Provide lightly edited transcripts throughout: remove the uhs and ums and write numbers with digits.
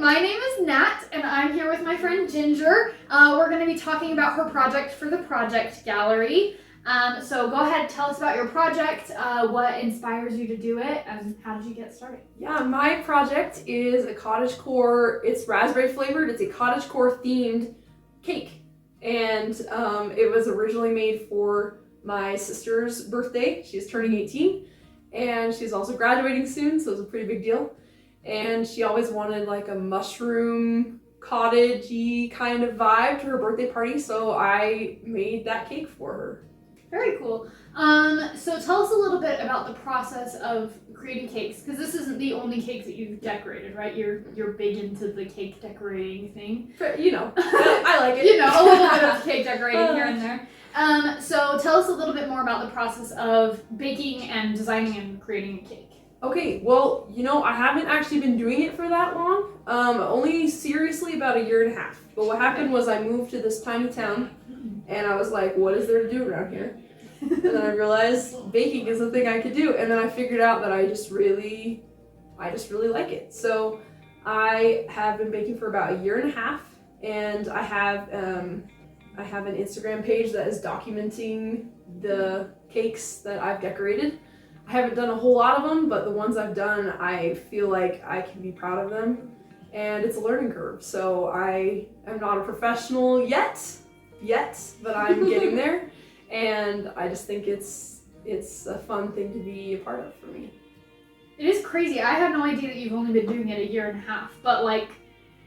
my name is Nat, and I'm here with my friend Jinger. We're going to be talking about her project for the Project Gallery. So go ahead, tell us about your project, what inspires you to do it, and how did you get started? Yeah, my project is a cottagecore. It's raspberry flavored. It's a cottagecore themed cake, and it was originally made for my sister's birthday. She's turning 18, and she's also graduating soon, so it's a pretty big deal. And she always wanted like a mushroom cottage-y kind of vibe to her birthday party, so I made that cake for her. Very cool. So tell us a little bit about the process of creating cakes, because this isn't the only cake that you've decorated, right? You're big into the cake decorating thing. You know, I like it. You know, a little bit of cake decorating here and there. So tell us a little bit more about the process of baking and designing and creating a cake. Okay, well, you know, I haven't actually been doing it for that long. Only seriously about a year and a half. But what happened was I moved to this tiny town, and I was like, what is there to do around here? And then I realized baking is a thing I could do, and then I figured out that I just really like it. So I have been baking for about a year and a half, and I have an Instagram page that is documenting the cakes that I've decorated. I haven't done a whole lot of them, but the ones I've done, I feel like I can be proud of them, and it's a learning curve. So I am not a professional yet, but I'm getting there, and I just think it's a fun thing to be a part of for me. It is crazy. I had no idea that you've only been doing it a year and a half, but like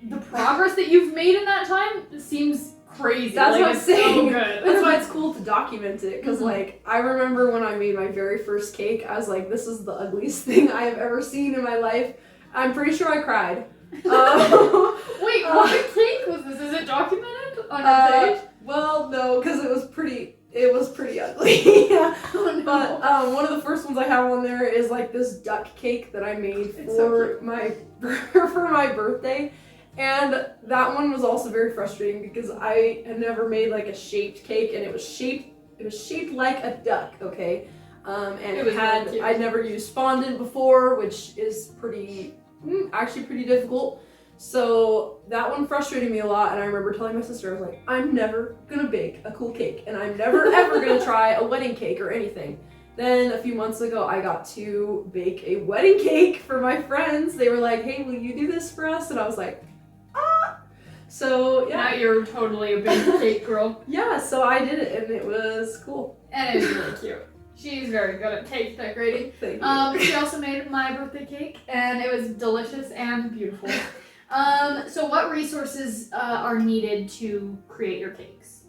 the progress that you've made in that time seems crazy. That's like, what I'm saying. So good. That's why it's cool to document it, because like I remember when I made my very first cake, I was like, this is the ugliest thing I have ever seen in my life. I'm pretty sure I cried. Wait, what cake was this? Is it documented on your page? Well, no, because it was pretty ugly. Oh, no. But one of the first ones I have on there is like this duck cake that I made for my birthday. And that one was also very frustrating because I had never made like a shaped cake, and it was shaped like a duck, okay? And I'd never used fondant before, which is actually pretty difficult. So that one frustrated me a lot, and I remember telling my sister, I was like, I'm never gonna bake a cool cake, and I'm never ever gonna try a wedding cake or anything. Then a few months ago, I got to bake a wedding cake for my friends. They were like, hey, will you do this for us? And I was like, so yeah. Now you're totally a big cake girl. Yeah, so I did it, and it was cool. And it is really cute. She's very good at cake decorating. Thank you. She also made my birthday cake, and it was delicious and beautiful. So what resources are needed to create your cakes?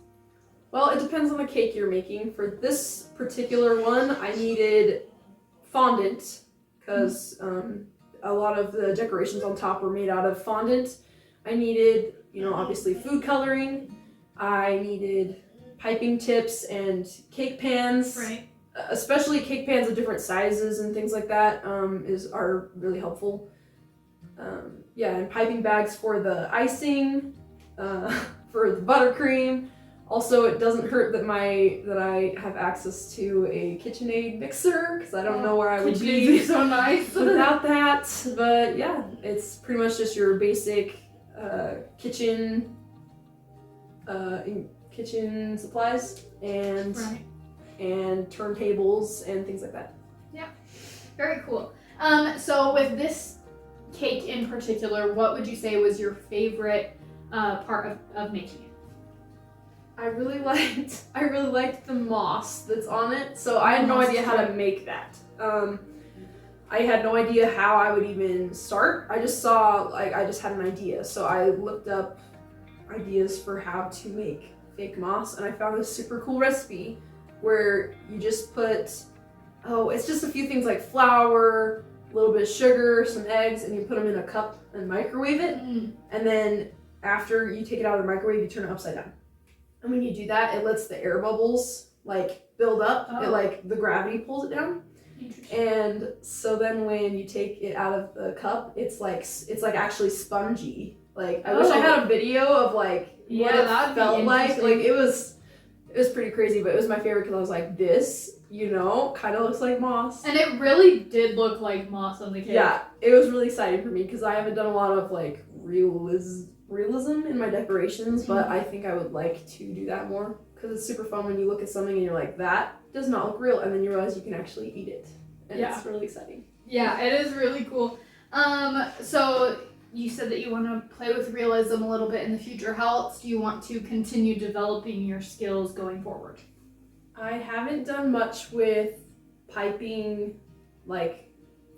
Well, it depends on the cake you're making. For this particular one, I needed fondant, because a lot of the decorations on top were made out of fondant. I needed, obviously food coloring. I needed piping tips and cake pans. Right. Especially cake pans of different sizes and things like that are really helpful. And piping bags for the icing, for the buttercream. Also, it doesn't hurt that I have access to a KitchenAid mixer, because I don't know where I would be so nice without that. But yeah, it's pretty much just your basic kitchen supplies and turntables and things like that. Yeah, very cool. So with this cake in particular, what would you say was your favorite part of making it? I really liked the moss that's on it. So I had no idea how to make that. I had no idea how I would even start. I just had an idea. So I looked up ideas for how to make fake moss, and I found this super cool recipe where you just put, it's just a few things like flour, a little bit of sugar, some eggs, and you put them in a cup and microwave it. And then after you take it out of the microwave, you turn it upside down. And when you do that, it lets the air bubbles build up. It the gravity pulls it down. And so then when you take it out of the cup, it's actually spongy. I wish I had a video of what it felt like. It was pretty crazy, but it was my favorite because I was like, this, kind of looks like moss. And it really did look like moss on the cake. Yeah, it was really exciting for me because I haven't done a lot of realism in my decorations, but I think I would like to do that more because it's super fun when you look at something and you're like, that does not look real, and then you realize you can actually eat it, and it's really exciting. Yeah, it is really cool. So you said that you want to play with realism a little bit in the future. How else do you want to continue developing your skills going forward? I haven't done much with piping like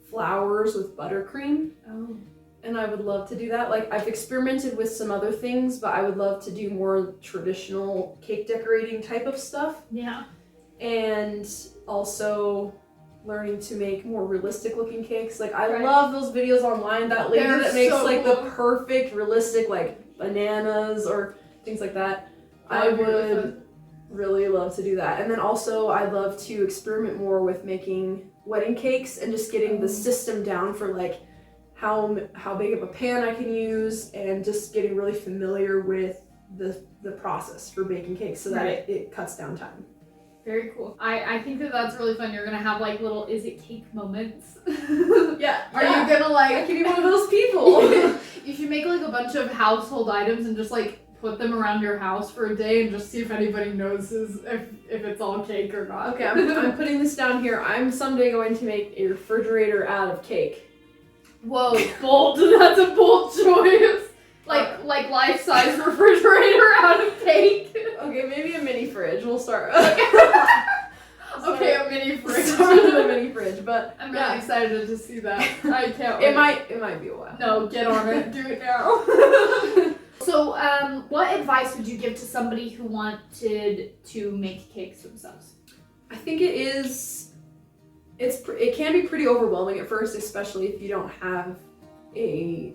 flowers with buttercream. Oh. And I would love to do that. Like, I've experimented with some other things, but I would love to do more traditional cake decorating type of stuff. Yeah. And also learning to make more realistic looking cakes. Like, I love those videos online, that lady that makes like the perfect realistic like bananas or things like that. I would really love to do that. And then also I'd love to experiment more with making wedding cakes and just getting the system down for like how big of a pan I can use, and just getting really familiar with the process for baking cakes so that it cuts down time. Very cool. I think that that's really fun. You're gonna have like little is it cake moments. Yeah. Are you gonna like? I could be one of those people. You should make like a bunch of household items and just like put them around your house for a day and just see if anybody notices if it's all cake or not. Okay, I'm putting this down here. I'm someday going to make a refrigerator out of cake. Whoa, bold. That's a bold choice. Like life-size refrigerator out of cake. Okay, maybe a mini fridge. We'll start. Okay, a mini fridge. Start with a mini fridge, but I'm really excited to see that. I can't wait. wait. It might be a while. No, get on it. Do it now. So, what advice would you give to somebody who wanted to make cakes themselves? I think it can be pretty overwhelming at first, especially if you don't have a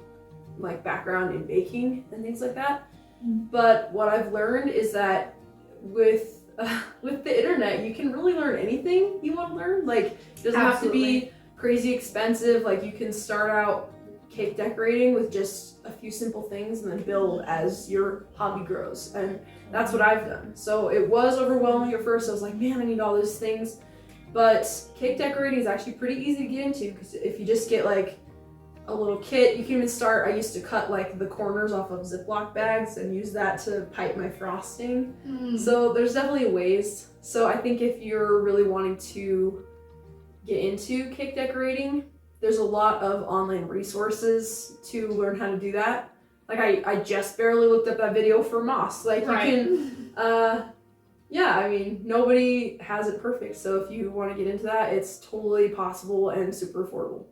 background in baking and things like that. But what I've learned is that with the internet, you can really learn anything you want to learn. Like, it doesn't have to be crazy expensive. Like, you can start out cake decorating with just a few simple things and then build as your hobby grows. And that's what I've done. So it was overwhelming at first. I was like, man, I need all those things. But cake decorating is actually pretty easy to get into, because if you just get like a little kit, you can even start. I used to cut like the corners off of Ziploc bags and use that to pipe my frosting. So there's definitely ways. So I think if you're really wanting to get into cake decorating, there's a lot of online resources to learn how to do that. Like, I just barely looked up that video for moss. Like, you can, yeah, I mean, nobody has it perfect. So if you want to get into that, it's totally possible and super affordable.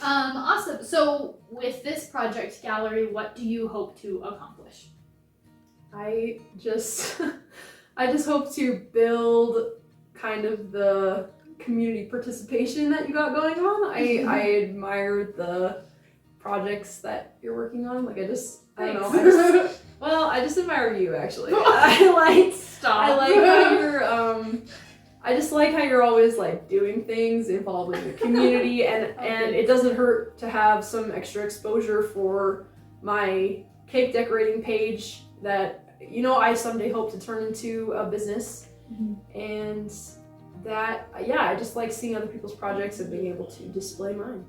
Awesome. So with this project gallery, what do you hope to accomplish? I just hope to build kind of the community participation that you got going on. I admire the projects that you're working on. Like, I don't know. I just admire you, actually. I just like how you're always like doing things, involving the community, and it doesn't hurt to have some extra exposure for my cake decorating page that, you know, I someday hope to turn into a business. And that, I just like seeing other people's projects and being able to display mine.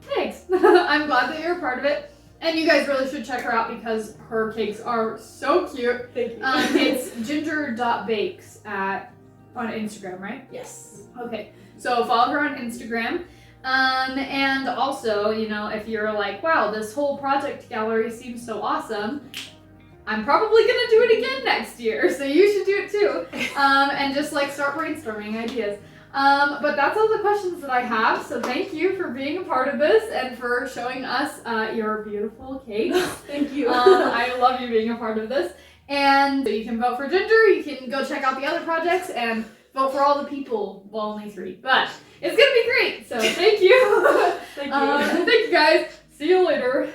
Thanks. I'm glad that you're a part of it. And you guys really should check her out because her cakes are so cute. Thank you. It's ginger.bakes on Instagram, right? Yes. Okay. So follow her on Instagram. And also, you know, if you're like, wow, this whole project gallery seems so awesome, I'm probably gonna do it again next year, so you should do it too. And just like start brainstorming ideas. But that's all the questions that I have, so thank you for being a part of this and for showing us your beautiful cakes. Thank you. I love you being a part of this. And so you can vote for Ginger, you can go check out the other projects, and vote for all the people. Well, only 3, but it's gonna be great, so thank you. Thank you. Thank you guys. See you later.